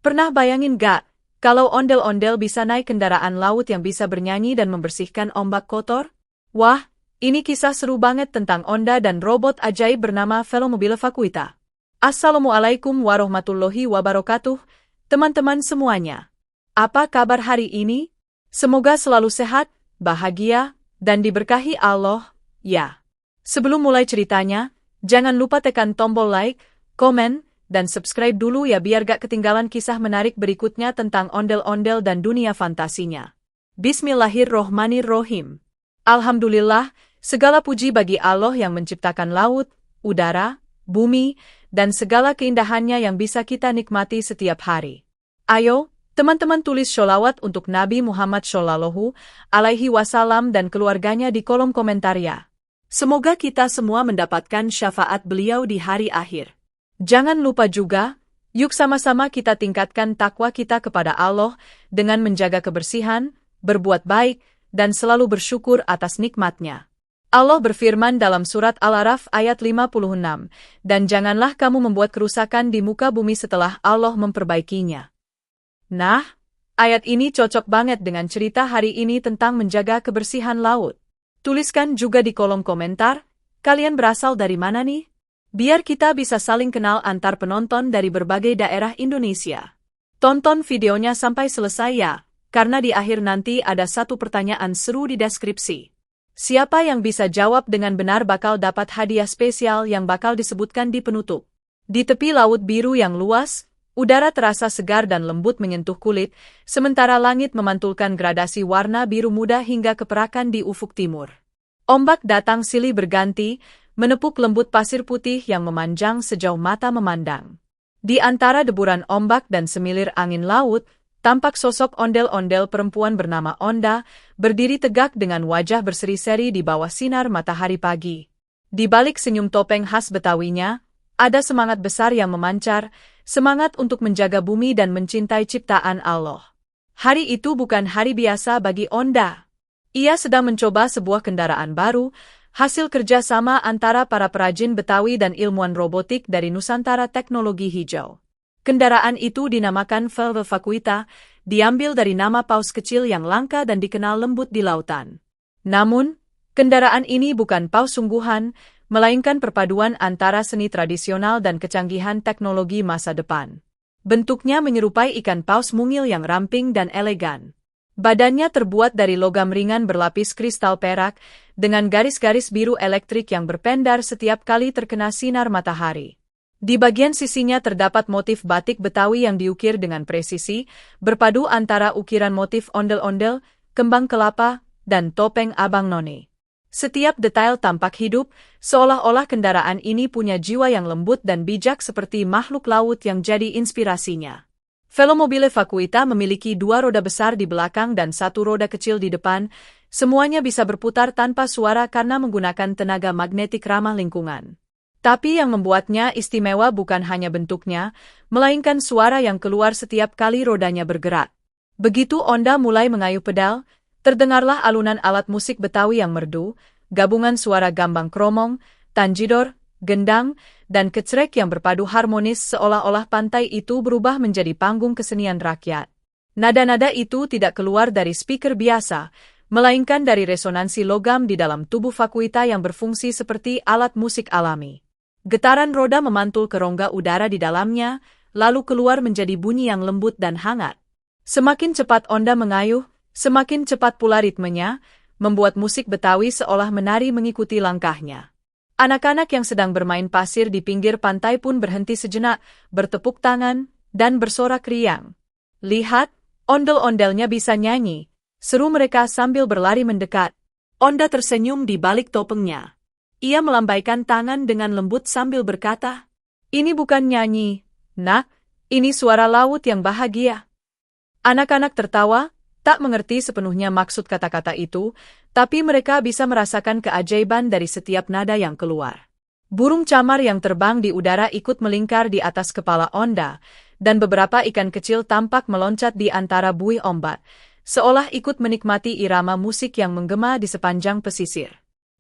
Pernah bayangin gak, kalau ondel-ondel bisa naik kendaraan laut yang bisa bernyanyi dan membersihkan ombak kotor? Wah, ini kisah seru banget tentang onda dan robot ajaib bernama Velomobile Vacuita. Assalamualaikum warahmatullahi wabarakatuh, teman-teman semuanya. Apa kabar hari ini? Semoga selalu sehat, bahagia, dan diberkahi Allah, ya. Sebelum mulai ceritanya, jangan lupa tekan tombol like, komen, dan subscribe dulu ya biar gak ketinggalan kisah menarik berikutnya tentang ondel-ondel dan dunia fantasinya. Bismillahirrohmanirrohim. Alhamdulillah, segala puji bagi Allah yang menciptakan laut, udara, bumi, dan segala keindahannya yang bisa kita nikmati setiap hari. Ayo, teman-teman tulis sholawat untuk Nabi Muhammad Shallallahu Alaihi Wasallam dan keluarganya di kolom komentar ya. Semoga kita semua mendapatkan syafaat beliau di hari akhir. Jangan lupa juga, yuk sama-sama kita tingkatkan takwa kita kepada Allah dengan menjaga kebersihan, berbuat baik, dan selalu bersyukur atas nikmatnya. Allah berfirman dalam surat Al-A'raf ayat 56, dan janganlah kamu membuat kerusakan di muka bumi setelah Allah memperbaikinya. Nah, ayat ini cocok banget dengan cerita hari ini tentang menjaga kebersihan laut. Tuliskan juga di kolom komentar, kalian berasal dari mana nih? Biar kita bisa saling kenal antar penonton dari berbagai daerah Indonesia. Tonton videonya sampai selesai ya, karena di akhir nanti ada satu pertanyaan seru di deskripsi. Siapa yang bisa jawab dengan benar bakal dapat hadiah spesial yang bakal disebutkan di penutup. Di tepi laut biru yang luas, udara terasa segar dan lembut menyentuh kulit, sementara langit memantulkan gradasi warna biru muda hingga keperakan di ufuk timur. Ombak datang silih berganti, menepuk lembut pasir putih yang memanjang sejauh mata memandang. Di antara deburan ombak dan semilir angin laut, tampak sosok ondel-ondel perempuan bernama Onda, berdiri tegak dengan wajah berseri-seri di bawah sinar matahari pagi. Di balik senyum topeng khas Betawinya, ada semangat besar yang memancar, semangat untuk menjaga bumi dan mencintai ciptaan Allah. Hari itu bukan hari biasa bagi Onda. Ia sedang mencoba sebuah kendaraan baru, hasil kerjasama antara para perajin Betawi dan ilmuwan robotik dari Nusantara Teknologi Hijau. Kendaraan itu dinamakan Velomobile Vacuita, diambil dari nama paus kecil yang langka dan dikenal lembut di lautan. Namun, kendaraan ini bukan paus sungguhan, melainkan perpaduan antara seni tradisional dan kecanggihan teknologi masa depan. Bentuknya menyerupai ikan paus mungil yang ramping dan elegan. Badannya terbuat dari logam ringan berlapis kristal perak, dengan garis-garis biru elektrik yang berpendar setiap kali terkena sinar matahari. Di bagian sisinya terdapat motif batik Betawi yang diukir dengan presisi, berpadu antara ukiran motif ondel-ondel, kembang kelapa, dan topeng Abang None. Setiap detail tampak hidup, seolah-olah kendaraan ini punya jiwa yang lembut dan bijak seperti makhluk laut yang jadi inspirasinya. Velomobile Vacuita memiliki dua roda besar di belakang dan satu roda kecil di depan, semuanya bisa berputar tanpa suara karena menggunakan tenaga magnetik ramah lingkungan. Tapi yang membuatnya istimewa bukan hanya bentuknya, melainkan suara yang keluar setiap kali rodanya bergerak. Begitu Onda mulai mengayuh pedal, terdengarlah alunan alat musik Betawi yang merdu, gabungan suara gambang kromong, tanjidor, gendang, dan kecrek yang berpadu harmonis seolah-olah pantai itu berubah menjadi panggung kesenian rakyat. Nada-nada itu tidak keluar dari speaker biasa, melainkan dari resonansi logam di dalam tubuh Vacuita yang berfungsi seperti alat musik alami. Getaran roda memantul ke rongga udara di dalamnya, lalu keluar menjadi bunyi yang lembut dan hangat. Semakin cepat Onda mengayuh, semakin cepat pula ritmenya, membuat musik Betawi seolah menari mengikuti langkahnya. Anak-anak yang sedang bermain pasir di pinggir pantai pun berhenti sejenak, bertepuk tangan, dan bersorak riang. Lihat, ondel-ondelnya bisa nyanyi, seru mereka sambil berlari mendekat. Onda tersenyum di balik topengnya. Ia melambaikan tangan dengan lembut sambil berkata, "Ini bukan nyanyi, nak, ini suara laut yang bahagia." Anak-anak tertawa, tak mengerti sepenuhnya maksud kata-kata itu, tapi mereka bisa merasakan keajaiban dari setiap nada yang keluar. Burung camar yang terbang di udara ikut melingkar di atas kepala Onda, dan beberapa ikan kecil tampak meloncat di antara buih ombak, seolah ikut menikmati irama musik yang menggema di sepanjang pesisir.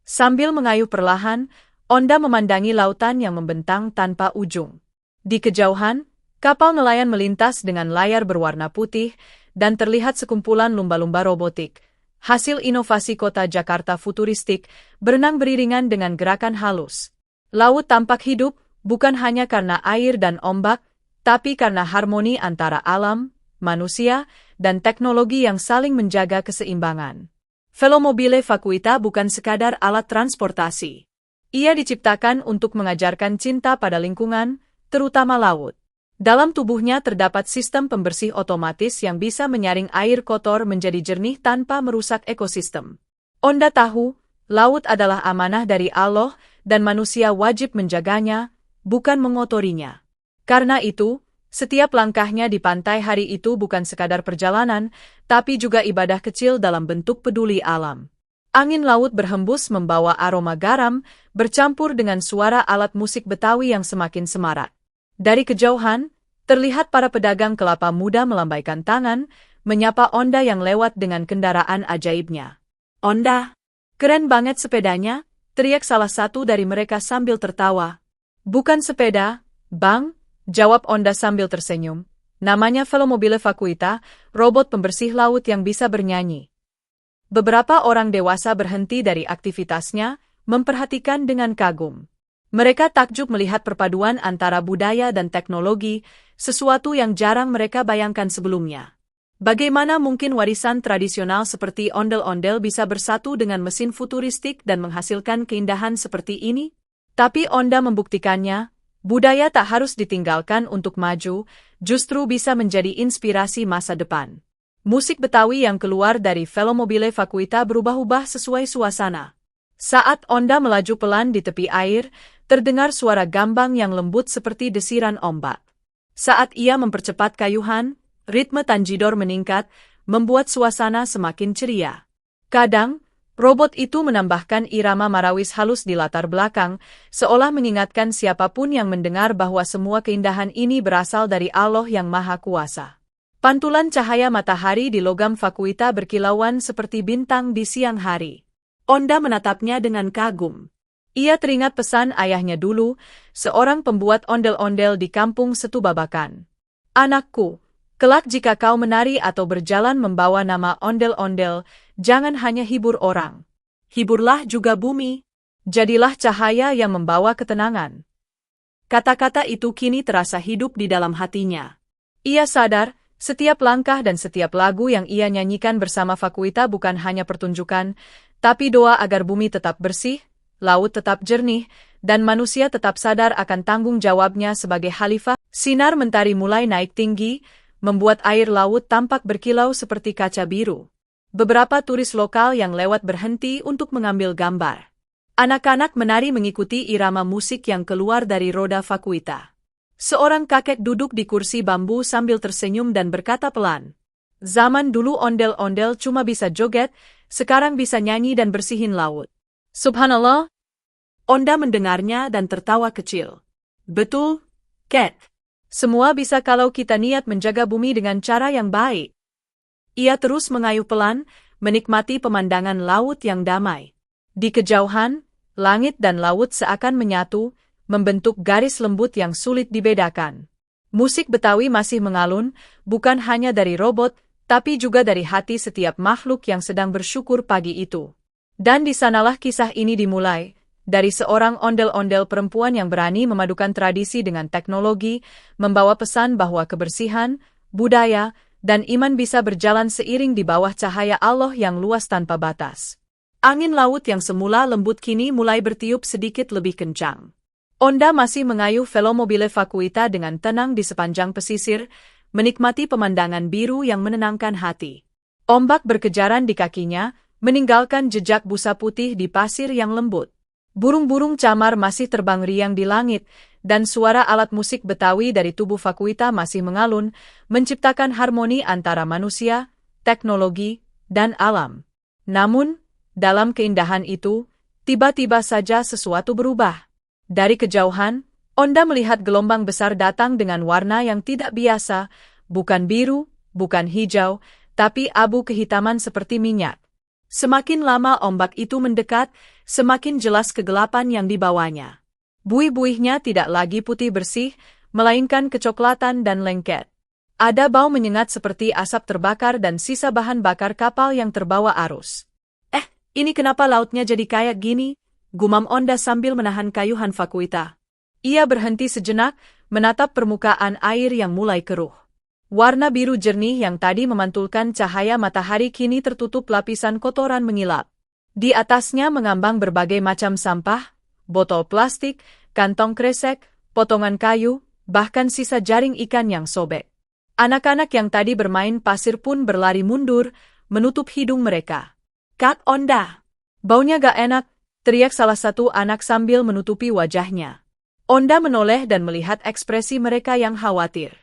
Sambil mengayuh perlahan, Onda memandangi lautan yang membentang tanpa ujung. Di kejauhan, Kapal nelayan melintas dengan layar berwarna putih dan terlihat sekumpulan lumba-lumba robotik. Hasil inovasi kota Jakarta futuristik berenang beriringan dengan gerakan halus. Laut tampak hidup, bukan hanya karena air dan ombak, tapi karena harmoni antara alam, manusia, dan teknologi yang saling menjaga keseimbangan. Velomobile Vacuita bukan sekadar alat transportasi. Ia diciptakan untuk mengajarkan cinta pada lingkungan, terutama laut. Dalam tubuhnya terdapat sistem pembersih otomatis yang bisa menyaring air kotor menjadi jernih tanpa merusak ekosistem. Onda tahu, laut adalah amanah dari Allah dan manusia wajib menjaganya, bukan mengotorinya. Karena itu, setiap langkahnya di pantai hari itu bukan sekadar perjalanan, tapi juga ibadah kecil dalam bentuk peduli alam. Angin laut berhembus membawa aroma garam, bercampur dengan suara alat musik Betawi yang semakin semarak. Dari kejauhan, terlihat para pedagang kelapa muda melambaikan tangan, menyapa Onda yang lewat dengan kendaraan ajaibnya. "Onda, keren banget sepedanya," teriak salah satu dari mereka sambil tertawa. "Bukan sepeda, Bang," jawab Onda sambil tersenyum. "Namanya Velomobile Vacuita, robot pembersih laut yang bisa bernyanyi." Beberapa orang dewasa berhenti dari aktivitasnya, memperhatikan dengan kagum. Mereka takjub melihat perpaduan antara budaya dan teknologi, sesuatu yang jarang mereka bayangkan sebelumnya. Bagaimana mungkin warisan tradisional seperti ondel-ondel bisa bersatu dengan mesin futuristik dan menghasilkan keindahan seperti ini? Tapi Onda membuktikannya. Budaya tak harus ditinggalkan untuk maju, justru bisa menjadi inspirasi masa depan. Musik Betawi yang keluar dari Velomobile Vacuita berubah-ubah sesuai suasana. Saat Onda melaju pelan di tepi air, terdengar suara gambang yang lembut seperti desiran ombak. Saat ia mempercepat kayuhan, ritme tanjidor meningkat, membuat suasana semakin ceria. Kadang, robot itu menambahkan irama marawis halus di latar belakang, seolah mengingatkan siapapun yang mendengar bahwa semua keindahan ini berasal dari Allah yang Maha Kuasa. Pantulan cahaya matahari di logam Vacuita berkilauan seperti bintang di siang hari. Onda menatapnya dengan kagum. Ia teringat pesan ayahnya dulu, seorang pembuat ondel-ondel di kampung Setubabakan. "Anakku, kelak jika kau menari atau berjalan membawa nama ondel-ondel, jangan hanya hibur orang. Hiburlah juga bumi. Jadilah cahaya yang membawa ketenangan." Kata-kata itu kini terasa hidup di dalam hatinya. Ia sadar, setiap langkah dan setiap lagu yang ia nyanyikan bersama Vacuita bukan hanya pertunjukan, tapi doa agar bumi tetap bersih, laut tetap jernih, dan manusia tetap sadar akan tanggung jawabnya sebagai khalifah. Sinar mentari mulai naik tinggi, membuat air laut tampak berkilau seperti kaca biru. Beberapa turis lokal yang lewat berhenti untuk mengambil gambar. Anak-anak menari mengikuti irama musik yang keluar dari roda Vacuita. Seorang kakek duduk di kursi bambu sambil tersenyum dan berkata pelan, "Zaman dulu ondel-ondel cuma bisa joget, sekarang bisa nyanyi dan bersihin laut." Subhanallah. Onda mendengarnya dan tertawa kecil. "Betul, Cat. Semua bisa kalau kita niat menjaga bumi dengan cara yang baik." Ia terus mengayuh pelan, menikmati pemandangan laut yang damai. Di kejauhan, langit dan laut seakan menyatu, membentuk garis lembut yang sulit dibedakan. Musik Betawi masih mengalun, bukan hanya dari robot, tapi juga dari hati setiap makhluk yang sedang bersyukur pagi itu. Dan di sanalah kisah ini dimulai, dari seorang ondel-ondel perempuan yang berani memadukan tradisi dengan teknologi, membawa pesan bahwa kebersihan, budaya, dan iman bisa berjalan seiring di bawah cahaya Allah yang luas tanpa batas. Angin laut yang semula lembut kini mulai bertiup sedikit lebih kencang. Onda masih mengayuh Velomobile Vacuita dengan tenang di sepanjang pesisir, menikmati pemandangan biru yang menenangkan hati. Ombak berkejaran di kakinya, meninggalkan jejak busa putih di pasir yang lembut. Burung-burung camar masih terbang riang di langit, dan suara alat musik Betawi dari tubuh Vacuita masih mengalun, menciptakan harmoni antara manusia, teknologi, dan alam. Namun, dalam keindahan itu, tiba-tiba saja sesuatu berubah. Dari kejauhan, Onda melihat gelombang besar datang dengan warna yang tidak biasa, bukan biru, bukan hijau, tapi abu kehitaman seperti minyak. Semakin lama ombak itu mendekat, semakin jelas kegelapan yang dibawanya. Buih-buihnya tidak lagi putih bersih, melainkan kecoklatan dan lengket. Ada bau menyengat seperti asap terbakar dan sisa bahan bakar kapal yang terbawa arus. Ini kenapa lautnya jadi kayak gini? Gumam Onda sambil menahan kayuhan Fakuita. Ia berhenti sejenak, menatap permukaan air yang mulai keruh. Warna biru jernih yang tadi memantulkan cahaya matahari kini tertutup lapisan kotoran mengilap. Di atasnya mengambang berbagai macam sampah, botol plastik, kantong kresek, potongan kayu, bahkan sisa jaring ikan yang sobek. Anak-anak yang tadi bermain pasir pun berlari mundur, menutup hidung mereka. Kak Onda! Baunya gak enak, teriak salah satu anak sambil menutupi wajahnya. Onda menoleh dan melihat ekspresi mereka yang khawatir.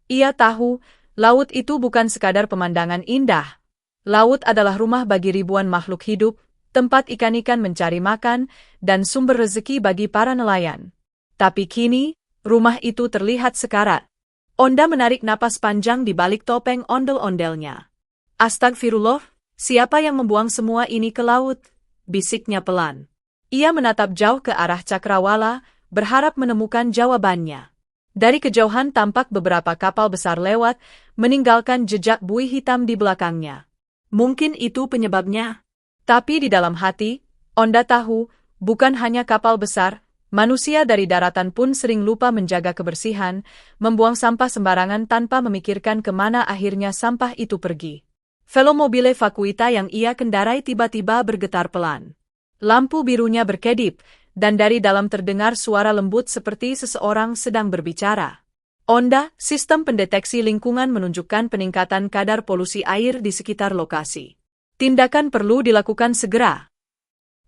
Ia tahu, laut itu bukan sekadar pemandangan indah. Laut adalah rumah bagi ribuan makhluk hidup, tempat ikan-ikan mencari makan, dan sumber rezeki bagi para nelayan. Tapi kini, rumah itu terlihat sekarat. Onda menarik napas panjang di balik topeng ondel-ondelnya. Astagfirullah, siapa yang membuang semua ini ke laut? Bisiknya pelan. Ia menatap jauh ke arah cakrawala, berharap menemukan jawabannya. Dari kejauhan tampak beberapa kapal besar lewat, meninggalkan jejak buih hitam di belakangnya. Mungkin itu penyebabnya. Tapi di dalam hati, Onda tahu, bukan hanya kapal besar, manusia dari daratan pun sering lupa menjaga kebersihan, membuang sampah sembarangan tanpa memikirkan kemana akhirnya sampah itu pergi. Velomobile Fakuita yang ia kendarai tiba-tiba bergetar pelan. Lampu birunya berkedip, dan dari dalam terdengar suara lembut seperti seseorang sedang berbicara. Onda, sistem pendeteksi lingkungan menunjukkan peningkatan kadar polusi air di sekitar lokasi. Tindakan perlu dilakukan segera.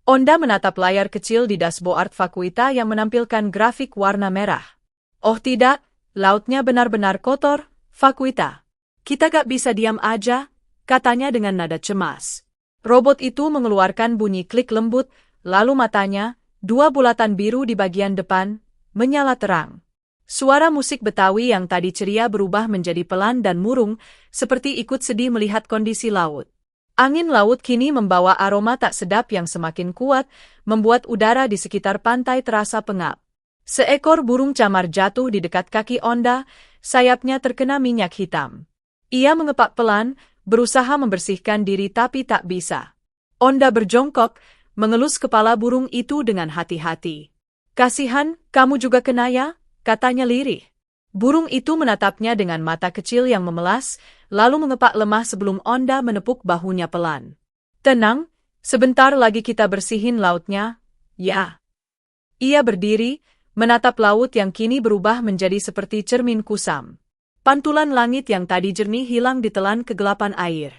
Onda menatap layar kecil di dashboard Fakuita yang menampilkan grafik warna merah. Oh tidak, lautnya benar-benar kotor, Fakuita. Kita gak bisa diam aja, katanya dengan nada cemas. Robot itu mengeluarkan bunyi klik lembut, lalu matanya, dua bulatan biru di bagian depan, menyala terang. Suara musik Betawi yang tadi ceria berubah menjadi pelan dan murung, seperti ikut sedih melihat kondisi laut. Angin laut kini membawa aroma tak sedap yang semakin kuat, membuat udara di sekitar pantai terasa pengap. Seekor burung camar jatuh di dekat kaki Onda, sayapnya terkena minyak hitam. Ia mengepak pelan, berusaha membersihkan diri tapi tak bisa. Onda berjongkok, mengelus kepala burung itu dengan hati-hati. Kasihan, kamu juga kena ya, katanya lirih. Burung itu menatapnya dengan mata kecil yang memelas, lalu mengepak lemah sebelum Onda menepuk bahunya pelan. Tenang, sebentar lagi kita bersihin lautnya, ya. Ia berdiri, menatap laut yang kini berubah menjadi seperti cermin kusam. Pantulan langit yang tadi jernih hilang ditelan kegelapan air.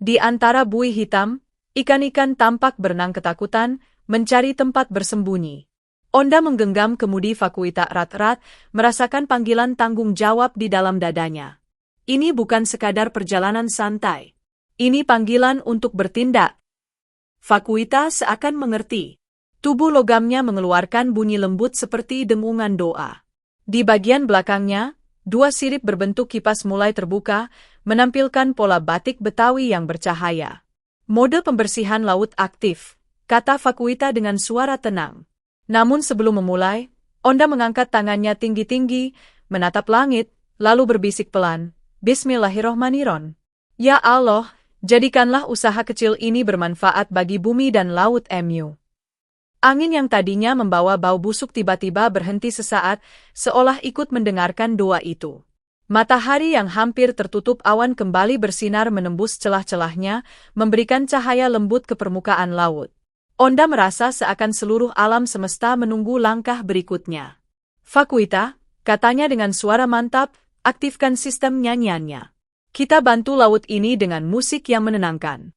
Di antara buih hitam, ikan-ikan tampak berenang ketakutan, mencari tempat bersembunyi. Onda menggenggam kemudi Fakuita erat-erat, merasakan panggilan tanggung jawab di dalam dadanya. Ini bukan sekadar perjalanan santai. Ini panggilan untuk bertindak. Fakuita seakan mengerti. Tubuh logamnya mengeluarkan bunyi lembut seperti dengungan doa. Di bagian belakangnya, dua sirip berbentuk kipas mulai terbuka, menampilkan pola batik Betawi yang bercahaya. Mode pembersihan laut aktif, kata Fakuita dengan suara tenang. Namun sebelum memulai, Onda mengangkat tangannya tinggi-tinggi, menatap langit, lalu berbisik pelan, Bismillahirrohmanirrohim. Ya Allah, jadikanlah usaha kecil ini bermanfaat bagi bumi dan laut MU. Angin yang tadinya membawa bau busuk tiba-tiba berhenti sesaat, seolah ikut mendengarkan doa itu. Matahari yang hampir tertutup awan kembali bersinar menembus celah-celahnya, memberikan cahaya lembut ke permukaan laut. Onda merasa seakan seluruh alam semesta menunggu langkah berikutnya. Fakuita, katanya dengan suara mantap, aktifkan sistem nyanyiannya. Kita bantu laut ini dengan musik yang menenangkan.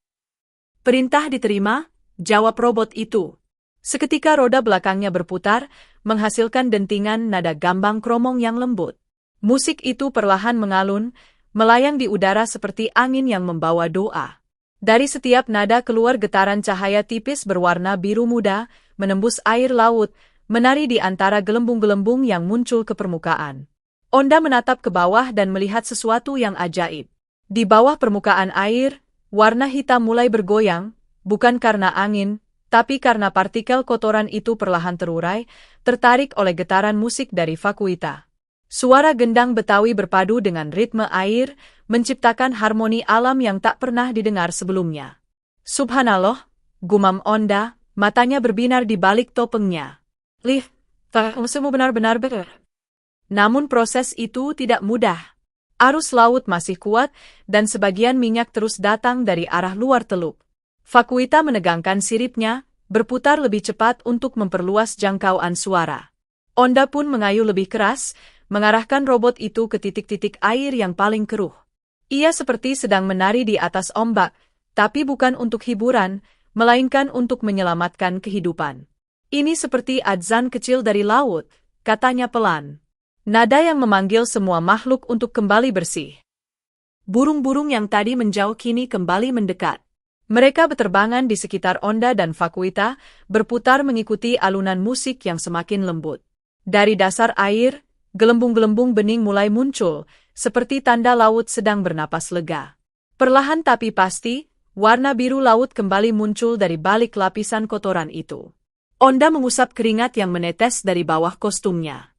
Perintah diterima, jawab robot itu. Seketika roda belakangnya berputar, menghasilkan dentingan nada gambang kromong yang lembut. Musik itu perlahan mengalun, melayang di udara seperti angin yang membawa doa. Dari setiap nada keluar getaran cahaya tipis berwarna biru muda, menembus air laut, menari di antara gelembung-gelembung yang muncul ke permukaan. Onda menatap ke bawah dan melihat sesuatu yang ajaib. Di bawah permukaan air, warna hitam mulai bergoyang, bukan karena angin, tapi karena partikel kotoran itu perlahan terurai, tertarik oleh getaran musik dari Fakuita. Suara gendang Betawi berpadu dengan ritme air, menciptakan harmoni alam yang tak pernah didengar sebelumnya. Subhanallah, gumam Onda, matanya berbinar di balik topengnya. Kamu benar-benar benar. Namun proses itu tidak mudah. Arus laut masih kuat, dan sebagian minyak terus datang dari arah luar teluk. Fakuita menegangkan siripnya, berputar lebih cepat untuk memperluas jangkauan suara. Onda pun mengayu lebih keras, mengarahkan robot itu ke titik-titik air yang paling keruh. Ia seperti sedang menari di atas ombak, tapi bukan untuk hiburan, melainkan untuk menyelamatkan kehidupan. Ini seperti adzan kecil dari laut, katanya pelan. Nada yang memanggil semua makhluk untuk kembali bersih. Burung-burung yang tadi menjauh kini kembali mendekat. Mereka beterbangan di sekitar Onda dan Fakuita, berputar mengikuti alunan musik yang semakin lembut. Dari dasar air, gelembung-gelembung bening mulai muncul, seperti tanda laut sedang bernapas lega. Perlahan tapi pasti, warna biru laut kembali muncul dari balik lapisan kotoran itu. Onda mengusap keringat yang menetes dari bawah kostumnya.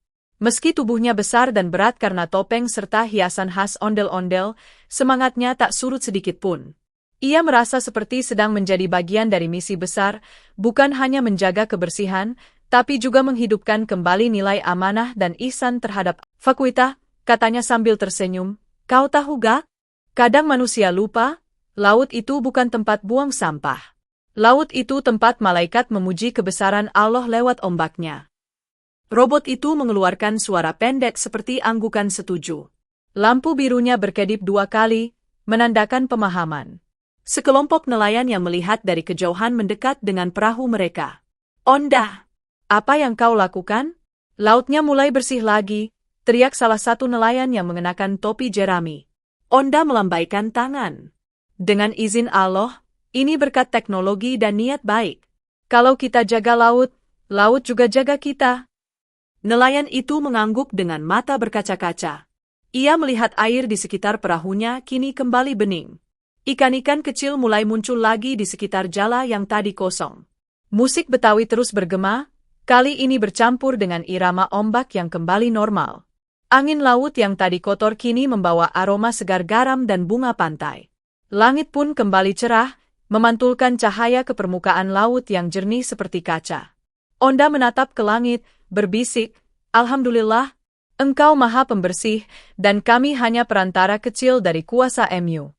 Meski tubuhnya besar dan berat karena topeng serta hiasan khas ondel-ondel, semangatnya tak surut sedikit pun. Ia merasa seperti sedang menjadi bagian dari misi besar, bukan hanya menjaga kebersihan, tapi juga menghidupkan kembali nilai amanah dan ihsan terhadap Fakuita, katanya sambil tersenyum. Kau tahu gak? Kadang manusia lupa, laut itu bukan tempat buang sampah. Laut itu tempat malaikat memuji kebesaran Allah lewat ombaknya. Robot itu mengeluarkan suara pendek seperti anggukan setuju. Lampu birunya berkedip 2 kali, menandakan pemahaman. Sekelompok nelayan yang melihat dari kejauhan mendekat dengan perahu mereka. Onda! Apa yang kau lakukan? Lautnya mulai bersih lagi, teriak salah satu nelayan yang mengenakan topi jerami. Onda melambaikan tangan. Dengan izin Allah, ini berkat teknologi dan niat baik. Kalau kita jaga laut, laut juga jaga kita. Nelayan itu mengangguk dengan mata berkaca-kaca. Ia melihat air di sekitar perahunya kini kembali bening. Ikan-ikan kecil mulai muncul lagi di sekitar jala yang tadi kosong. Musik Betawi terus bergema, kali ini bercampur dengan irama ombak yang kembali normal. Angin laut yang tadi kotor kini membawa aroma segar garam dan bunga pantai. Langit pun kembali cerah, memantulkan cahaya ke permukaan laut yang jernih seperti kaca. Onda menatap ke langit, berbisik, Alhamdulillah, Engkau Maha Pembersih, dan kami hanya perantara kecil dari kuasa MU.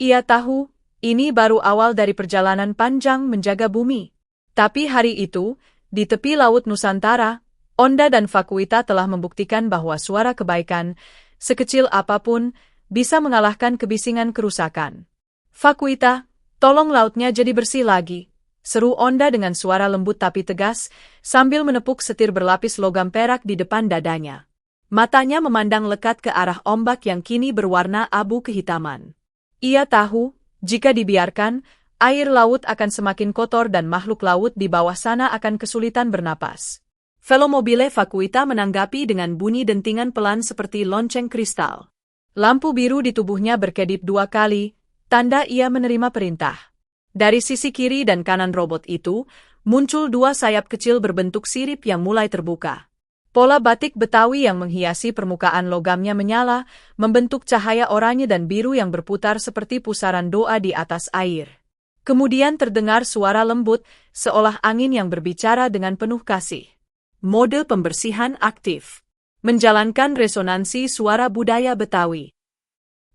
Ia tahu, ini baru awal dari perjalanan panjang menjaga bumi. Tapi hari itu, di tepi Laut Nusantara, Onda dan Fakuita telah membuktikan bahwa suara kebaikan, sekecil apapun, bisa mengalahkan kebisingan kerusakan. Fakuita, tolong lautnya jadi bersih lagi, seru Onda dengan suara lembut tapi tegas, sambil menepuk setir berlapis logam perak di depan dadanya. Matanya memandang lekat ke arah ombak yang kini berwarna abu kehitaman. Ia tahu, jika dibiarkan, air laut akan semakin kotor dan makhluk laut di bawah sana akan kesulitan bernapas. Velomobile Fakuita menanggapi dengan bunyi dentingan pelan seperti lonceng kristal. Lampu biru di tubuhnya berkedip 2 kali, tanda ia menerima perintah. Dari sisi kiri dan kanan robot itu, muncul 2 sayap kecil berbentuk sirip yang mulai terbuka. Pola batik Betawi yang menghiasi permukaan logamnya menyala, membentuk cahaya oranye dan biru yang berputar seperti pusaran doa di atas air. Kemudian terdengar suara lembut, seolah angin yang berbicara dengan penuh kasih. Mode pembersihan aktif. Menjalankan resonansi suara budaya Betawi.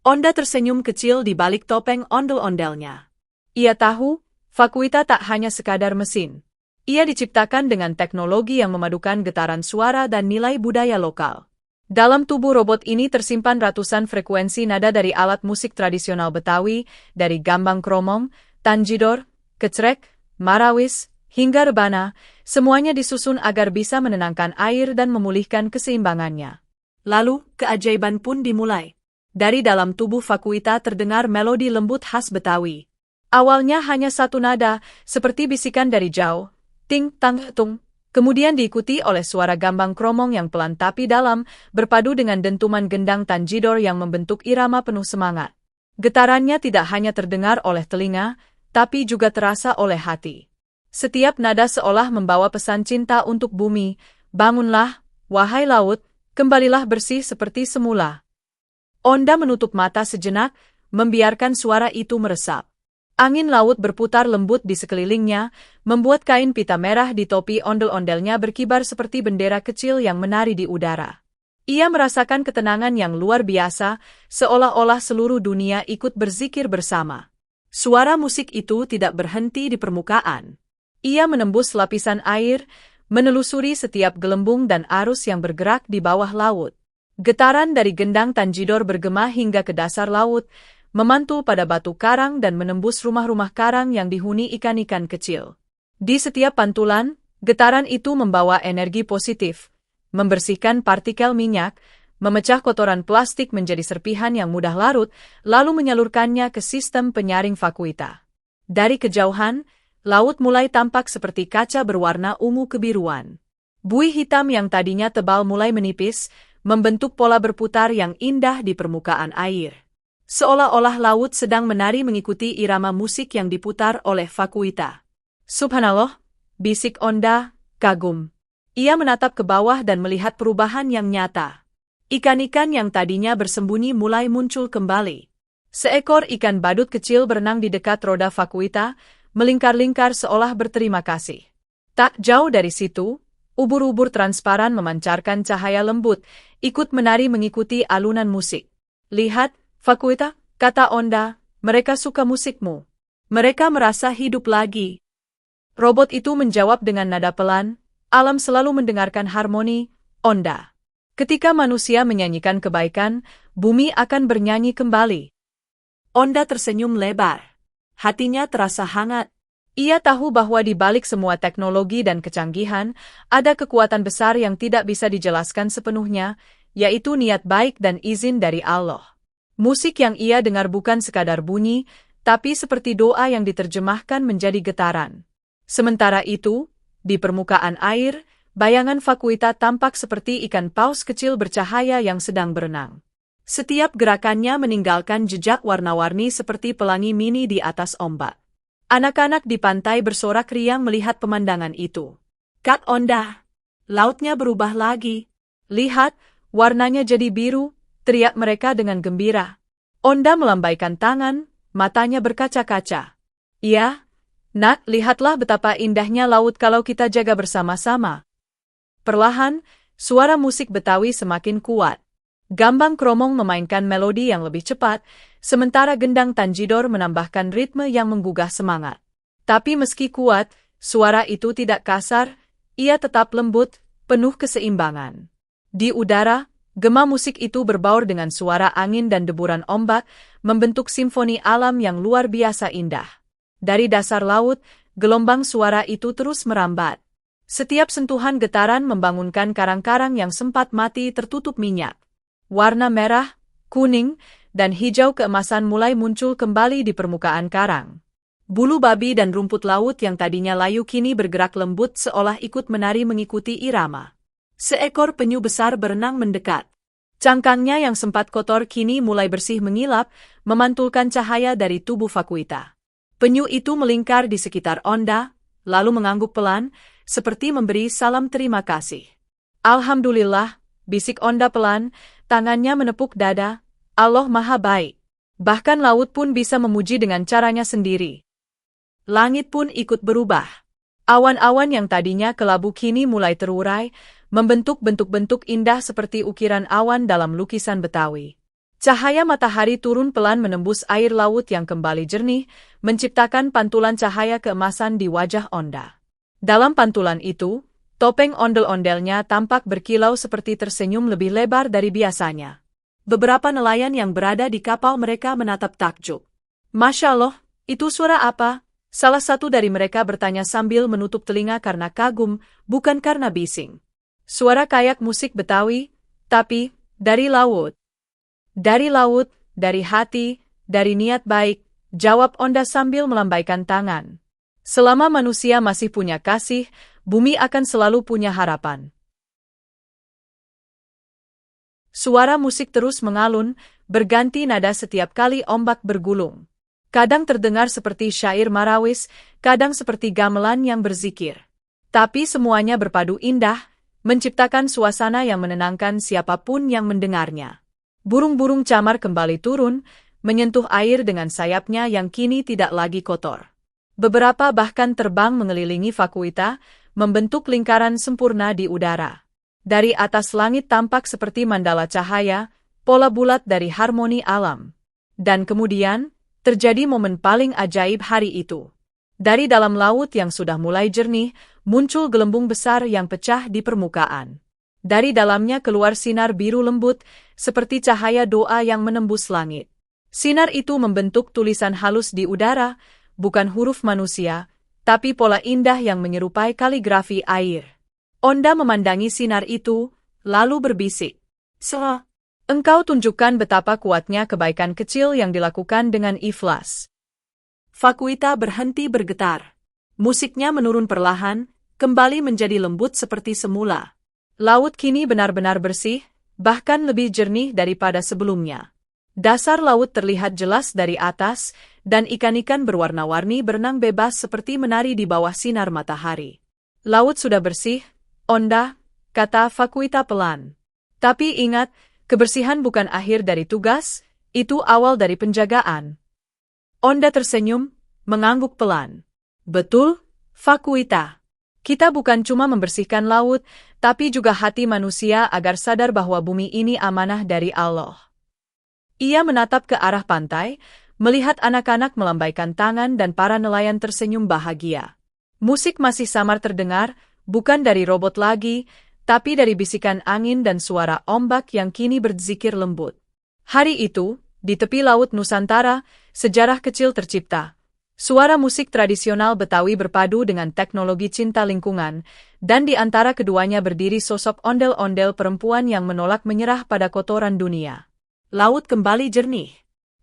Onda tersenyum kecil di balik topeng ondel-ondelnya. Ia tahu, Fakuita tak hanya sekadar mesin. Ia diciptakan dengan teknologi yang memadukan getaran suara dan nilai budaya lokal. Dalam tubuh robot ini tersimpan ratusan frekuensi nada dari alat musik tradisional Betawi, dari gambang kromong, tanjidor, kecrek, marawis, hingga rebana, semuanya disusun agar bisa menenangkan air dan memulihkan keseimbangannya. Lalu, keajaiban pun dimulai. Dari dalam tubuh Fakuita terdengar melodi lembut khas Betawi. Awalnya hanya satu nada, seperti bisikan dari jauh, ting tang tung, kemudian diikuti oleh suara gambang kromong yang pelan tapi dalam, berpadu dengan dentuman gendang tanjidor yang membentuk irama penuh semangat. Getarannya tidak hanya terdengar oleh telinga, tapi juga terasa oleh hati. Setiap nada seolah membawa pesan cinta untuk bumi. Bangunlah, wahai laut, kembalilah bersih seperti semula. Onda menutup mata sejenak, membiarkan suara itu meresap. Angin laut berputar lembut di sekelilingnya, membuat kain pita merah di topi ondel-ondelnya berkibar seperti bendera kecil yang menari di udara. Ia merasakan ketenangan yang luar biasa, seolah-olah seluruh dunia ikut berzikir bersama. Suara musik itu tidak berhenti di permukaan. Ia menembus lapisan air, menelusuri setiap gelembung dan arus yang bergerak di bawah laut. Getaran dari gendang Tanjidor bergema hingga ke dasar laut, memantul pada batu karang dan menembus rumah-rumah karang yang dihuni ikan-ikan kecil. Di setiap pantulan, getaran itu membawa energi positif, membersihkan partikel minyak, memecah kotoran plastik menjadi serpihan yang mudah larut, lalu menyalurkannya ke sistem penyaring vakuita. Dari kejauhan, laut mulai tampak seperti kaca berwarna ungu kebiruan. Buih hitam yang tadinya tebal mulai menipis, membentuk pola berputar yang indah di permukaan air. Seolah-olah laut sedang menari mengikuti irama musik yang diputar oleh vakuita. Subhanallah, bisik Onda, kagum. Ia menatap ke bawah dan melihat perubahan yang nyata. Ikan-ikan yang tadinya bersembunyi mulai muncul kembali. Seekor ikan badut kecil berenang di dekat roda vakuita, melingkar-lingkar seolah berterima kasih. Tak jauh dari situ, ubur-ubur transparan memancarkan cahaya lembut, ikut menari mengikuti alunan musik. Lihat, vakuita, kata Onda, mereka suka musikmu. Mereka merasa hidup lagi. Robot itu menjawab dengan nada pelan, alam selalu mendengarkan harmoni, Onda. Ketika manusia menyanyikan kebaikan, bumi akan bernyanyi kembali. Onda tersenyum lebar. Hatinya terasa hangat. Ia tahu bahwa di balik semua teknologi dan kecanggihan, ada kekuatan besar yang tidak bisa dijelaskan sepenuhnya, yaitu niat baik dan izin dari Allah. Musik yang ia dengar bukan sekadar bunyi, tapi seperti doa yang diterjemahkan menjadi getaran. Sementara itu, di permukaan air, bayangan vakuita tampak seperti ikan paus kecil bercahaya yang sedang berenang. Setiap gerakannya meninggalkan jejak warna-warni seperti pelangi mini di atas ombak. Anak-anak di pantai bersorak riang melihat pemandangan itu. Kak Onda, lautnya berubah lagi. Lihat, warnanya jadi biru, teriak mereka dengan gembira. Onda melambaikan tangan, matanya berkaca-kaca. Iya, nak, lihatlah betapa indahnya laut kalau kita jaga bersama-sama. Perlahan, suara musik Betawi semakin kuat. Gambang Kromong memainkan melodi yang lebih cepat, sementara gendang Tanjidor menambahkan ritme yang menggugah semangat. Tapi meski kuat, suara itu tidak kasar, ia tetap lembut, penuh keseimbangan. Di udara, gema musik itu berbaur dengan suara angin dan deburan ombak, membentuk simfoni alam yang luar biasa indah. Dari dasar laut, gelombang suara itu terus merambat. Setiap sentuhan getaran membangunkan karang-karang yang sempat mati tertutup minyak. Warna merah, kuning, dan hijau keemasan mulai muncul kembali di permukaan karang. Bulu babi dan rumput laut yang tadinya layu kini bergerak lembut seolah ikut menari mengikuti irama. Seekor penyu besar berenang mendekat. Cangkangnya yang sempat kotor kini mulai bersih mengilap, memantulkan cahaya dari tubuh vakuita. Penyu itu melingkar di sekitar Onda, lalu mengangguk pelan, seperti memberi salam terima kasih. Alhamdulillah, bisik Onda pelan, tangannya menepuk dada, Allah Maha Baik. Bahkan laut pun bisa memuji dengan caranya sendiri. Langit pun ikut berubah. Awan-awan yang tadinya kelabu kini mulai terurai, membentuk bentuk-bentuk indah seperti ukiran awan dalam lukisan Betawi. Cahaya matahari turun pelan menembus air laut yang kembali jernih, menciptakan pantulan cahaya keemasan di wajah Onda. Dalam pantulan itu, topeng ondel-ondelnya tampak berkilau seperti tersenyum lebih lebar dari biasanya. Beberapa nelayan yang berada di kapal mereka menatap takjub. Masya Allah, itu suara apa? Salah satu dari mereka bertanya sambil menutup telinga karena kagum, bukan karena bising. Suara kayak musik Betawi, tapi dari laut. Dari laut, dari hati, dari niat baik, jawab Onda sambil melambaikan tangan. Selama manusia masih punya kasih, bumi akan selalu punya harapan. Suara musik terus mengalun, berganti nada setiap kali ombak bergulung. Kadang terdengar seperti syair marawis, kadang seperti gamelan yang berzikir. Tapi semuanya berpadu indah, menciptakan suasana yang menenangkan siapapun yang mendengarnya. Burung-burung camar kembali turun, menyentuh air dengan sayapnya yang kini tidak lagi kotor. Beberapa bahkan terbang mengelilingi Vakuita, membentuk lingkaran sempurna di udara. Dari atas langit tampak seperti mandala cahaya, pola bulat dari harmoni alam. Dan kemudian, terjadi momen paling ajaib hari itu. Dari dalam laut yang sudah mulai jernih, muncul gelembung besar yang pecah di permukaan. Dari dalamnya keluar sinar biru lembut, seperti cahaya doa yang menembus langit. Sinar itu membentuk tulisan halus di udara, bukan huruf manusia, tapi pola indah yang menyerupai kaligrafi air. Onda memandangi sinar itu, lalu berbisik. Engkau tunjukkan betapa kuatnya kebaikan kecil yang dilakukan dengan ikhlas. Vakuita berhenti bergetar. Musiknya menurun perlahan, kembali menjadi lembut seperti semula. Laut kini benar-benar bersih, bahkan lebih jernih daripada sebelumnya. Dasar laut terlihat jelas dari atas, dan ikan-ikan berwarna-warni berenang bebas seperti menari di bawah sinar matahari. Laut sudah bersih, Onda, kata Vakuita pelan. Tapi ingat, kebersihan bukan akhir dari tugas, itu awal dari penjagaan. Onda tersenyum, mengangguk pelan. Betul, Vakuita. Kita bukan cuma membersihkan laut, tapi juga hati manusia agar sadar bahwa bumi ini amanah dari Allah. Ia menatap ke arah pantai, melihat anak-anak melambaikan tangan dan para nelayan tersenyum bahagia. Musik masih samar terdengar, bukan dari robot lagi, tapi dari bisikan angin dan suara ombak yang kini berzikir lembut. Hari itu, di tepi laut Nusantara, sejarah kecil tercipta. Suara musik tradisional Betawi berpadu dengan teknologi cinta lingkungan, dan di antara keduanya berdiri sosok ondel-ondel perempuan yang menolak menyerah pada kotoran dunia. Laut kembali jernih.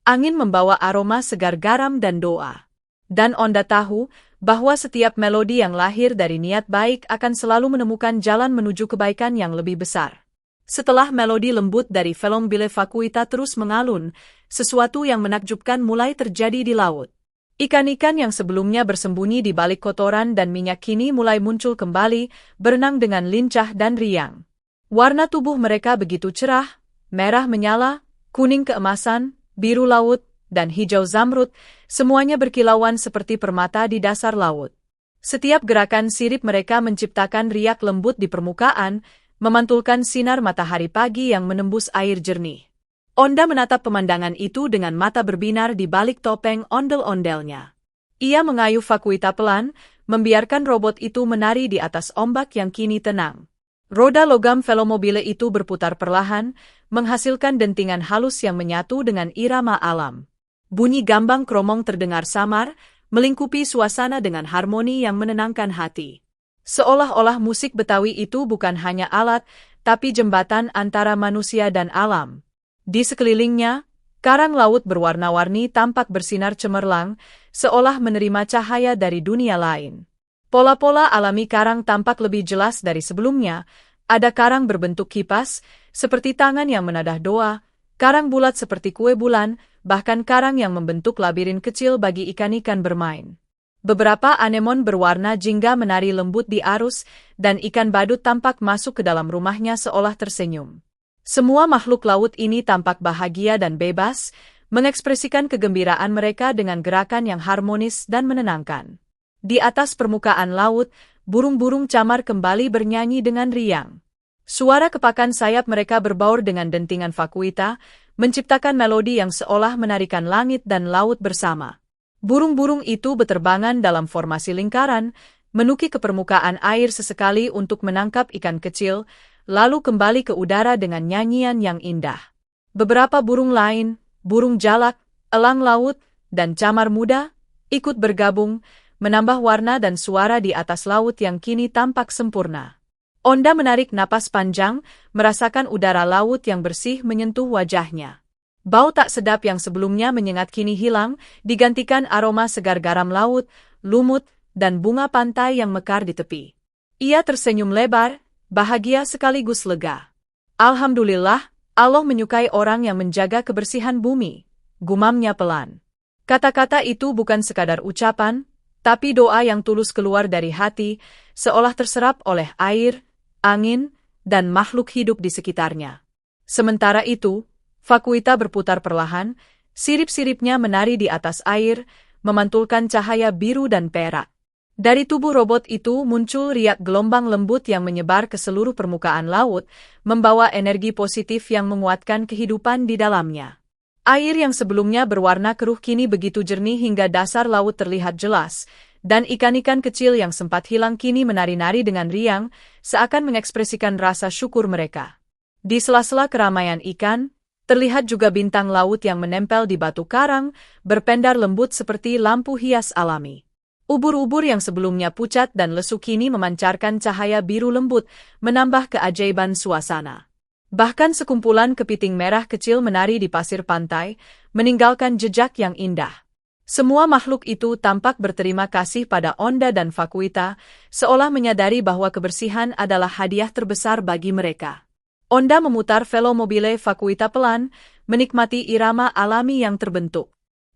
Angin membawa aroma segar garam dan doa. Dan Onda tahu bahwa setiap melodi yang lahir dari niat baik akan selalu menemukan jalan menuju kebaikan yang lebih besar. Setelah melodi lembut dari film Bile Vakuita terus mengalun, sesuatu yang menakjubkan mulai terjadi di laut. Ikan-ikan yang sebelumnya bersembunyi di balik kotoran dan minyak kini mulai muncul kembali, berenang dengan lincah dan riang. Warna tubuh mereka begitu cerah, merah menyala, kuning keemasan, biru laut, dan hijau zamrud, semuanya berkilauan seperti permata di dasar laut. Setiap gerakan sirip mereka menciptakan riak lembut di permukaan, memantulkan sinar matahari pagi yang menembus air jernih. Onda menatap pemandangan itu dengan mata berbinar di balik topeng ondel-ondelnya. Ia mengayuh Vakuita pelan, membiarkan robot itu menari di atas ombak yang kini tenang. Roda logam velomobile itu berputar perlahan, menghasilkan dentingan halus yang menyatu dengan irama alam. Bunyi gambang kromong terdengar samar, melingkupi suasana dengan harmoni yang menenangkan hati. Seolah-olah musik Betawi itu bukan hanya alat, tapi jembatan antara manusia dan alam. Di sekelilingnya, karang laut berwarna-warni tampak bersinar cemerlang, seolah menerima cahaya dari dunia lain. Pola-pola alami karang tampak lebih jelas dari sebelumnya. Ada karang berbentuk kipas, seperti tangan yang menadah doa, karang bulat seperti kue bulan, bahkan karang yang membentuk labirin kecil bagi ikan-ikan bermain. Beberapa anemon berwarna jingga menari lembut di arus, dan ikan badut tampak masuk ke dalam rumahnya seolah tersenyum. Semua makhluk laut ini tampak bahagia dan bebas, mengekspresikan kegembiraan mereka dengan gerakan yang harmonis dan menenangkan. Di atas permukaan laut, burung-burung camar kembali bernyanyi dengan riang. Suara kepakan sayap mereka berbaur dengan dentingan Vakuita, menciptakan melodi yang seolah menarikan langit dan laut bersama. Burung-burung itu beterbangan dalam formasi lingkaran, menukik ke permukaan air sesekali untuk menangkap ikan kecil, lalu kembali ke udara dengan nyanyian yang indah. Beberapa burung lain, burung jalak, elang laut, dan camar muda, ikut bergabung, menambah warna dan suara di atas laut yang kini tampak sempurna. Onda menarik napas panjang, merasakan udara laut yang bersih menyentuh wajahnya. Bau tak sedap yang sebelumnya menyengat kini hilang, digantikan aroma segar garam laut, lumut, dan bunga pantai yang mekar di tepi. Ia tersenyum lebar, bahagia sekaligus lega. Alhamdulillah, Allah menyukai orang yang menjaga kebersihan bumi, gumamnya pelan. Kata-kata itu bukan sekadar ucapan, tapi doa yang tulus keluar dari hati, seolah terserap oleh air, angin, dan makhluk hidup di sekitarnya. Sementara itu, Vakuita berputar perlahan, sirip-siripnya menari di atas air, memantulkan cahaya biru dan perak. Dari tubuh robot itu muncul riak gelombang lembut yang menyebar ke seluruh permukaan laut, membawa energi positif yang menguatkan kehidupan di dalamnya. Air yang sebelumnya berwarna keruh kini begitu jernih hingga dasar laut terlihat jelas, dan ikan-ikan kecil yang sempat hilang kini menari-nari dengan riang, seakan mengekspresikan rasa syukur mereka. Di sela-sela keramaian ikan, terlihat juga bintang laut yang menempel di batu karang, berpendar lembut seperti lampu hias alami. Ubur-ubur yang sebelumnya pucat dan lesu kini memancarkan cahaya biru lembut, menambah keajaiban suasana. Bahkan sekumpulan kepiting merah kecil menari di pasir pantai, meninggalkan jejak yang indah. Semua makhluk itu tampak berterima kasih pada Onda dan Vakuita, seolah menyadari bahwa kebersihan adalah hadiah terbesar bagi mereka. Onda memutar velomobile Vakuita pelan, menikmati irama alami yang terbentuk.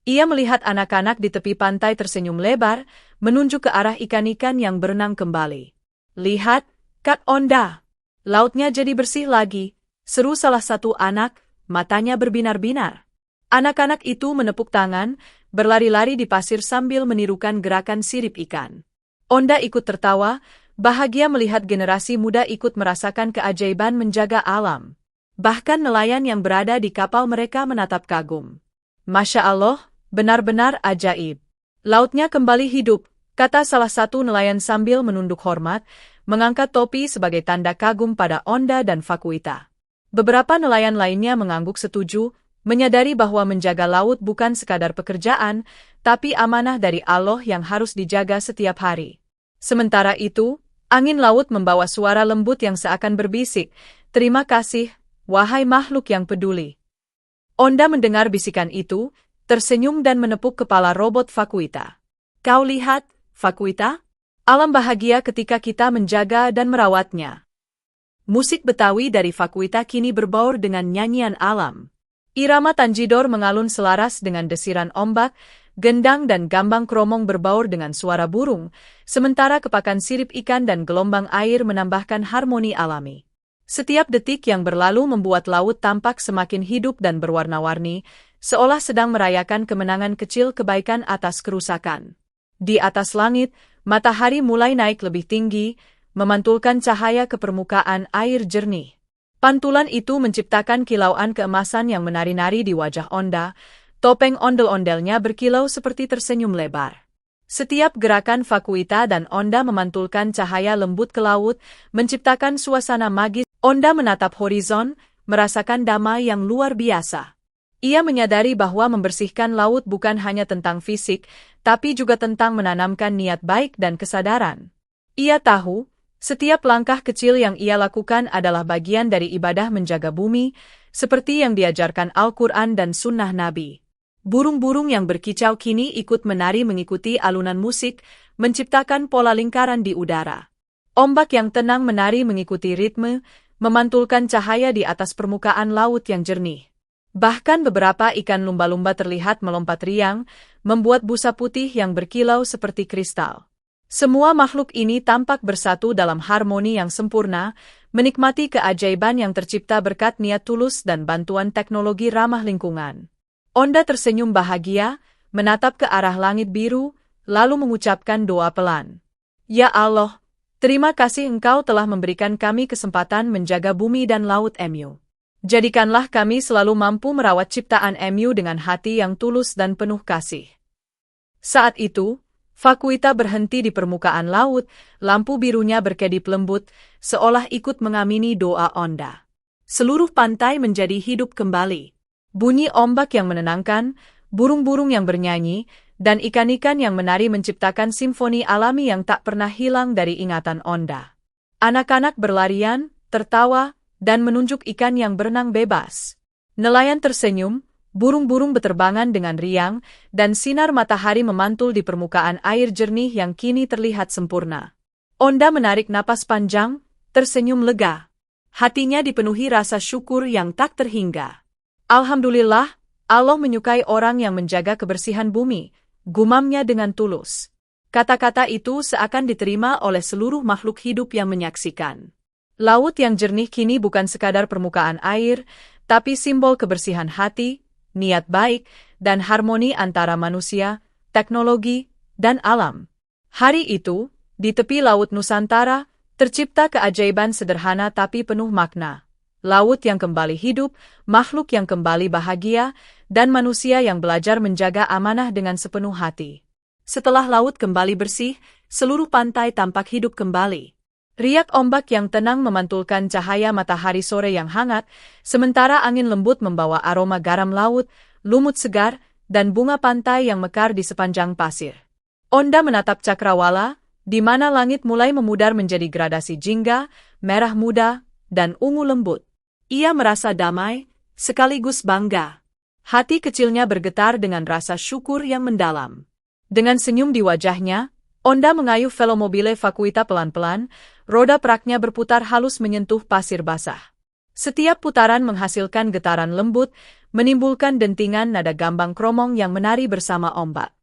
Ia melihat anak-anak di tepi pantai tersenyum lebar, menunjuk ke arah ikan-ikan yang berenang kembali. "Lihat, Kak Onda! Lautnya jadi bersih lagi," seru salah satu anak, matanya berbinar-binar. Anak-anak itu menepuk tangan, berlari-lari di pasir sambil menirukan gerakan sirip ikan. Onda ikut tertawa, bahagia melihat generasi muda ikut merasakan keajaiban menjaga alam. Bahkan nelayan yang berada di kapal mereka menatap kagum. "Masya Allah, benar-benar ajaib. Lautnya kembali hidup," kata salah satu nelayan sambil menunduk hormat, mengangkat topi sebagai tanda kagum pada Onda dan Vakuita. Beberapa nelayan lainnya mengangguk setuju, menyadari bahwa menjaga laut bukan sekadar pekerjaan, tapi amanah dari Allah yang harus dijaga setiap hari. Sementara itu, angin laut membawa suara lembut yang seakan berbisik, "Terima kasih, wahai makhluk yang peduli." Onda mendengar bisikan itu, tersenyum dan menepuk kepala robot Vakuita. "Kau lihat, Vakuita? Alam bahagia ketika kita menjaga dan merawatnya." Musik Betawi dari Vakuita kini berbaur dengan nyanyian alam. Irama tanjidor mengalun selaras dengan desiran ombak, gendang dan gambang kromong berbaur dengan suara burung, sementara kepakan sirip ikan dan gelombang air menambahkan harmoni alami. Setiap detik yang berlalu membuat laut tampak semakin hidup dan berwarna-warni, seolah sedang merayakan kemenangan kecil kebaikan atas kerusakan. Di atas langit, matahari mulai naik lebih tinggi, memantulkan cahaya ke permukaan air jernih. Pantulan itu menciptakan kilauan keemasan yang menari-nari di wajah Onda, topeng ondel-ondelnya berkilau seperti tersenyum lebar. Setiap gerakan Vakuita dan Onda memantulkan cahaya lembut ke laut, menciptakan suasana magis. Onda menatap horizon, merasakan damai yang luar biasa. Ia menyadari bahwa membersihkan laut bukan hanya tentang fisik, tapi juga tentang menanamkan niat baik dan kesadaran. Ia tahu, setiap langkah kecil yang ia lakukan adalah bagian dari ibadah menjaga bumi, seperti yang diajarkan Al-Quran dan Sunnah Nabi. Burung-burung yang berkicau kini ikut menari mengikuti alunan musik, menciptakan pola lingkaran di udara. Ombak yang tenang menari mengikuti ritme, memantulkan cahaya di atas permukaan laut yang jernih. Bahkan beberapa ikan lumba-lumba terlihat melompat riang, membuat busa putih yang berkilau seperti kristal. Semua makhluk ini tampak bersatu dalam harmoni yang sempurna, menikmati keajaiban yang tercipta berkat niat tulus dan bantuan teknologi ramah lingkungan. Onda tersenyum bahagia, menatap ke arah langit biru, lalu mengucapkan doa pelan. "Ya Allah, terima kasih Engkau telah memberikan kami kesempatan menjaga bumi dan laut MU. Jadikanlah kami selalu mampu merawat ciptaan MU dengan hati yang tulus dan penuh kasih." Saat itu, Vakuita berhenti di permukaan laut, lampu birunya berkedip lembut, seolah ikut mengamini doa Onda. Seluruh pantai menjadi hidup kembali. Bunyi ombak yang menenangkan, burung-burung yang bernyanyi, dan ikan-ikan yang menari menciptakan simfoni alami yang tak pernah hilang dari ingatan Onda. Anak-anak berlarian, tertawa, dan menunjuk ikan yang berenang bebas. Nelayan tersenyum, burung-burung beterbangan dengan riang, dan sinar matahari memantul di permukaan air jernih yang kini terlihat sempurna. Onda menarik napas panjang, tersenyum lega. Hatinya dipenuhi rasa syukur yang tak terhingga. "Alhamdulillah, Allah menyukai orang yang menjaga kebersihan bumi," gumamnya dengan tulus. Kata-kata itu seakan diterima oleh seluruh makhluk hidup yang menyaksikan. Laut yang jernih kini bukan sekadar permukaan air, tapi simbol kebersihan hati, niat baik, dan harmoni antara manusia, teknologi, dan alam. Hari itu, di tepi Laut Nusantara, tercipta keajaiban sederhana tapi penuh makna. Laut yang kembali hidup, makhluk yang kembali bahagia, dan manusia yang belajar menjaga amanah dengan sepenuh hati. Setelah laut kembali bersih, seluruh pantai tampak hidup kembali. Riak ombak yang tenang memantulkan cahaya matahari sore yang hangat, sementara angin lembut membawa aroma garam laut, lumut segar, dan bunga pantai yang mekar di sepanjang pasir. Onda menatap cakrawala, di mana langit mulai memudar menjadi gradasi jingga, merah muda, dan ungu lembut. Ia merasa damai, sekaligus bangga. Hati kecilnya bergetar dengan rasa syukur yang mendalam. Dengan senyum di wajahnya, Onda mengayuh velomobile Vakuita pelan-pelan, roda peraknya berputar halus menyentuh pasir basah. Setiap putaran menghasilkan getaran lembut, menimbulkan dentingan nada gambang kromong yang menari bersama ombak.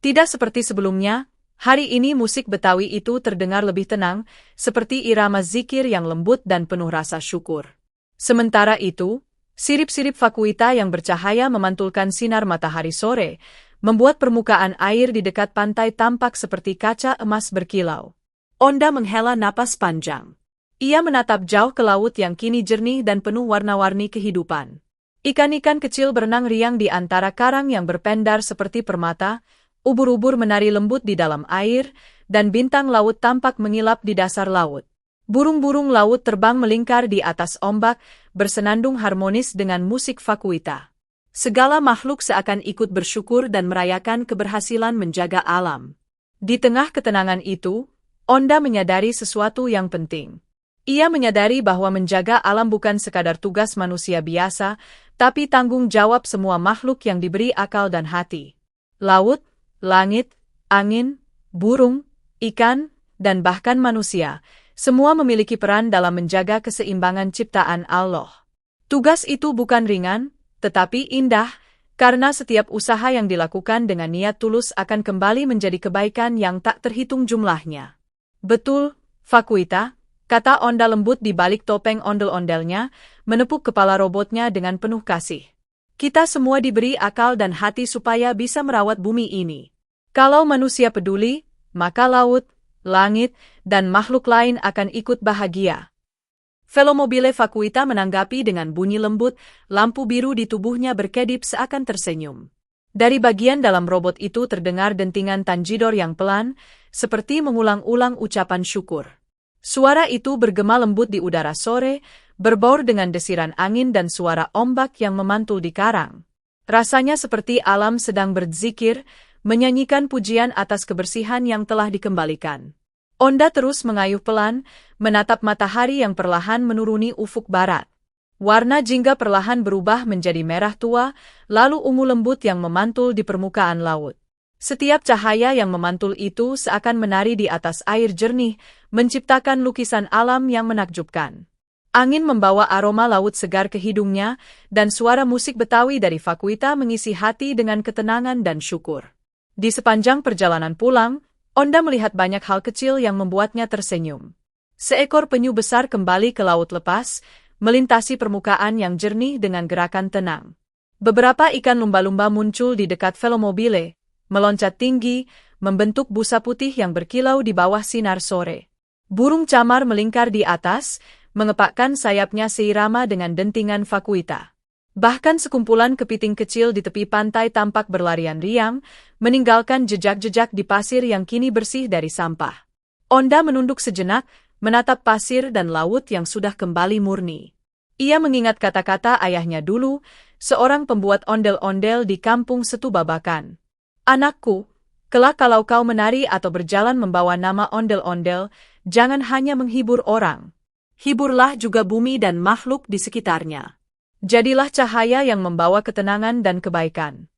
Tidak seperti sebelumnya, hari ini musik Betawi itu terdengar lebih tenang, seperti irama zikir yang lembut dan penuh rasa syukur. Sementara itu, sirip-sirip Vakuita yang bercahaya memantulkan sinar matahari sore, membuat permukaan air di dekat pantai tampak seperti kaca emas berkilau. Onda menghela napas panjang. Ia menatap jauh ke laut yang kini jernih dan penuh warna-warni kehidupan. Ikan-ikan kecil berenang riang di antara karang yang berpendar seperti permata, ubur-ubur menari lembut di dalam air, dan bintang laut tampak mengilap di dasar laut. Burung-burung laut terbang melingkar di atas ombak, bersenandung harmonis dengan musik Vakuita. Segala makhluk seakan ikut bersyukur dan merayakan keberhasilan menjaga alam. Di tengah ketenangan itu, Onda menyadari sesuatu yang penting. Ia menyadari bahwa menjaga alam bukan sekadar tugas manusia biasa, tapi tanggung jawab semua makhluk yang diberi akal dan hati. Laut, langit, angin, burung, ikan, dan bahkan manusia, semua memiliki peran dalam menjaga keseimbangan ciptaan Allah. Tugas itu bukan ringan, tetapi indah, karena setiap usaha yang dilakukan dengan niat tulus akan kembali menjadi kebaikan yang tak terhitung jumlahnya. Betul, Vakuita, kata Onda lembut di balik topeng ondel-ondelnya, menepuk kepala robotnya dengan penuh kasih. Kita semua diberi akal dan hati supaya bisa merawat bumi ini. Kalau manusia peduli, maka laut, langit, dan makhluk lain akan ikut bahagia. Velomobile Vakuita menanggapi dengan bunyi lembut, lampu biru di tubuhnya berkedip seakan tersenyum. Dari bagian dalam robot itu terdengar dentingan tanjidor yang pelan, seperti mengulang-ulang ucapan syukur. Suara itu bergema lembut di udara sore, berbaur dengan desiran angin dan suara ombak yang memantul di karang. Rasanya seperti alam sedang berzikir, menyanyikan pujian atas kebersihan yang telah dikembalikan. Onda terus mengayuh pelan, menatap matahari yang perlahan menuruni ufuk barat. Warna jingga perlahan berubah menjadi merah tua, lalu ungu lembut yang memantul di permukaan laut. Setiap cahaya yang memantul itu seakan menari di atas air jernih, menciptakan lukisan alam yang menakjubkan. Angin membawa aroma laut segar ke hidungnya, dan suara musik Betawi dari Vakuita mengisi hati dengan ketenangan dan syukur. Di sepanjang perjalanan pulang, Onda melihat banyak hal kecil yang membuatnya tersenyum. Seekor penyu besar kembali ke laut lepas, melintasi permukaan yang jernih dengan gerakan tenang. Beberapa ikan lumba-lumba muncul di dekat velomobile, meloncat tinggi, membentuk busa putih yang berkilau di bawah sinar sore. Burung camar melingkar di atas, mengepakkan sayapnya seirama dengan dentingan Vakuita. Bahkan sekumpulan kepiting kecil di tepi pantai tampak berlarian riang, meninggalkan jejak-jejak di pasir yang kini bersih dari sampah. Onda menunduk sejenak, menatap pasir dan laut yang sudah kembali murni. Ia mengingat kata-kata ayahnya dulu, seorang pembuat ondel-ondel di kampung Setu Babakan. Anakku, kelak kalau kau menari atau berjalan membawa nama ondel-ondel, jangan hanya menghibur orang. Hiburlah juga bumi dan makhluk di sekitarnya. Jadilah cahaya yang membawa ketenangan dan kebaikan.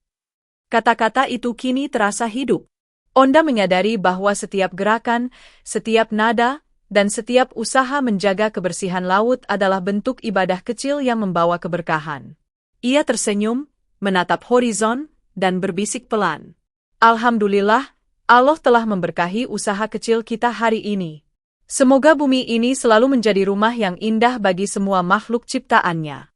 Kata-kata itu kini terasa hidup. Onda menyadari bahwa setiap gerakan, setiap nada, dan setiap usaha menjaga kebersihan laut adalah bentuk ibadah kecil yang membawa keberkahan. Ia tersenyum, menatap horizon, dan berbisik pelan. Alhamdulillah, Allah telah memberkahi usaha kecil kita hari ini. Semoga bumi ini selalu menjadi rumah yang indah bagi semua makhluk ciptaannya.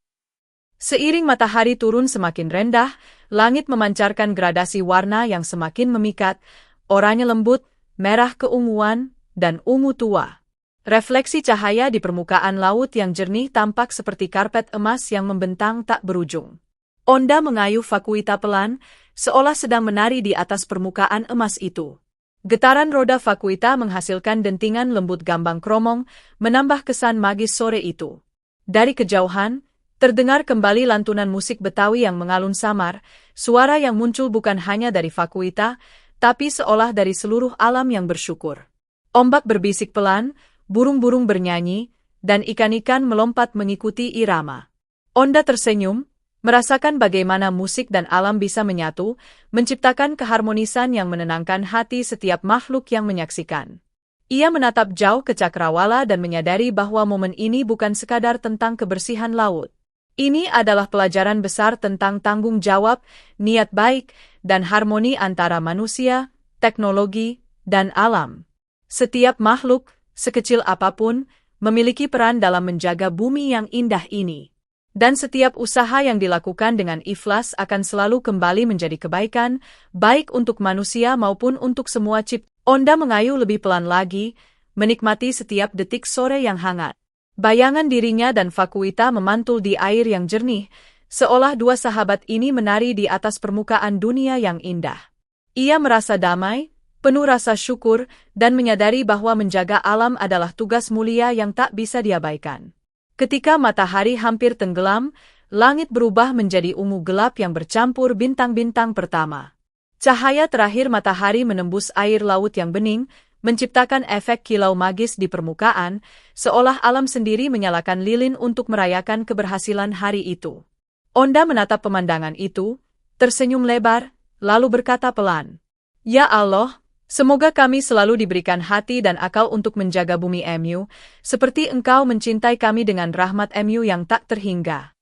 Seiring matahari turun semakin rendah, langit memancarkan gradasi warna yang semakin memikat, oranye lembut, merah keunguan, dan ungu tua. Refleksi cahaya di permukaan laut yang jernih tampak seperti karpet emas yang membentang tak berujung. Onda mengayuh Fakuita pelan, seolah sedang menari di atas permukaan emas itu. Getaran roda Fakuita menghasilkan dentingan lembut gambang kromong, menambah kesan magis sore itu. Dari kejauhan, terdengar kembali lantunan musik Betawi yang mengalun samar, suara yang muncul bukan hanya dari Fakuita, tapi seolah dari seluruh alam yang bersyukur. Ombak berbisik pelan, burung-burung bernyanyi, dan ikan-ikan melompat mengikuti irama. Onda tersenyum, merasakan bagaimana musik dan alam bisa menyatu, menciptakan keharmonisan yang menenangkan hati setiap makhluk yang menyaksikan. Ia menatap jauh ke cakrawala dan menyadari bahwa momen ini bukan sekadar tentang kebersihan laut. Ini adalah pelajaran besar tentang tanggung jawab, niat baik, dan harmoni antara manusia, teknologi, dan alam. Setiap makhluk, sekecil apapun, memiliki peran dalam menjaga bumi yang indah ini. Dan setiap usaha yang dilakukan dengan ikhlas akan selalu kembali menjadi kebaikan, baik untuk manusia maupun untuk semua ciptaan. Onda mengayuh lebih pelan lagi, menikmati setiap detik sore yang hangat. Bayangan dirinya dan Fakuita memantul di air yang jernih, seolah dua sahabat ini menari di atas permukaan dunia yang indah. Ia merasa damai, penuh rasa syukur, dan menyadari bahwa menjaga alam adalah tugas mulia yang tak bisa diabaikan. Ketika matahari hampir tenggelam, langit berubah menjadi ungu gelap yang bercampur bintang-bintang pertama. Cahaya terakhir matahari menembus air laut yang bening, menciptakan efek kilau magis di permukaan, seolah alam sendiri menyalakan lilin untuk merayakan keberhasilan hari itu. Onda menatap pemandangan itu, tersenyum lebar, lalu berkata pelan, "Ya Allah, semoga kami selalu diberikan hati dan akal untuk menjaga bumi MU, seperti Engkau mencintai kami dengan rahmat MU yang tak terhingga."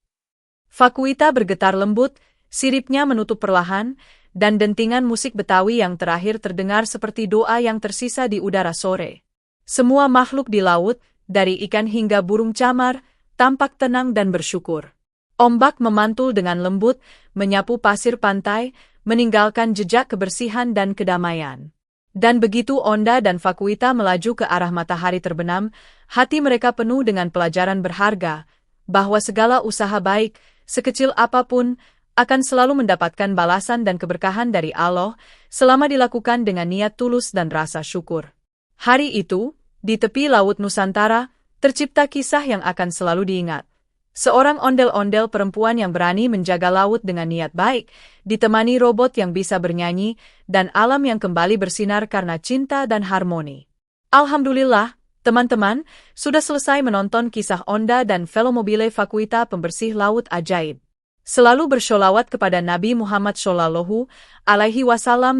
Fakuita bergetar lembut, siripnya menutup perlahan, dan dentingan musik Betawi yang terakhir terdengar seperti doa yang tersisa di udara sore. Semua makhluk di laut, dari ikan hingga burung camar, tampak tenang dan bersyukur. Ombak memantul dengan lembut, menyapu pasir pantai, meninggalkan jejak kebersihan dan kedamaian. Dan begitu Onda dan Fakuita melaju ke arah matahari terbenam, hati mereka penuh dengan pelajaran berharga, bahwa segala usaha baik, sekecil apapun, akan selalu mendapatkan balasan dan keberkahan dari Allah, selama dilakukan dengan niat tulus dan rasa syukur. Hari itu, di tepi Laut Nusantara, tercipta kisah yang akan selalu diingat. Seorang ondel-ondel perempuan yang berani menjaga laut dengan niat baik, ditemani robot yang bisa bernyanyi, dan alam yang kembali bersinar karena cinta dan harmoni. Alhamdulillah, teman-teman, sudah selesai menonton kisah Onda dan Velomobile Fakuita pembersih laut ajaib. Selalu bersholawat kepada Nabi Muhammad SAW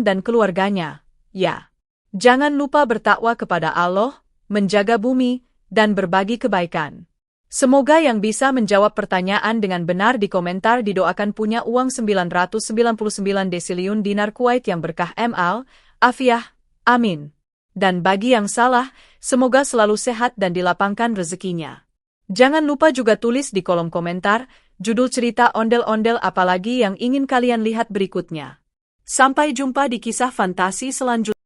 dan keluarganya, ya. Jangan lupa bertakwa kepada Allah, menjaga bumi, dan berbagi kebaikan. Semoga yang bisa menjawab pertanyaan dengan benar di komentar didoakan punya uang 999 desiliun dinar Kuwait yang berkah ML, afiah, amin. Dan bagi yang salah, semoga selalu sehat dan dilapangkan rezekinya. Jangan lupa juga tulis di kolom komentar, judul cerita ondel-ondel apalagi yang ingin kalian lihat berikutnya. Sampai jumpa di kisah fantasi selanjutnya.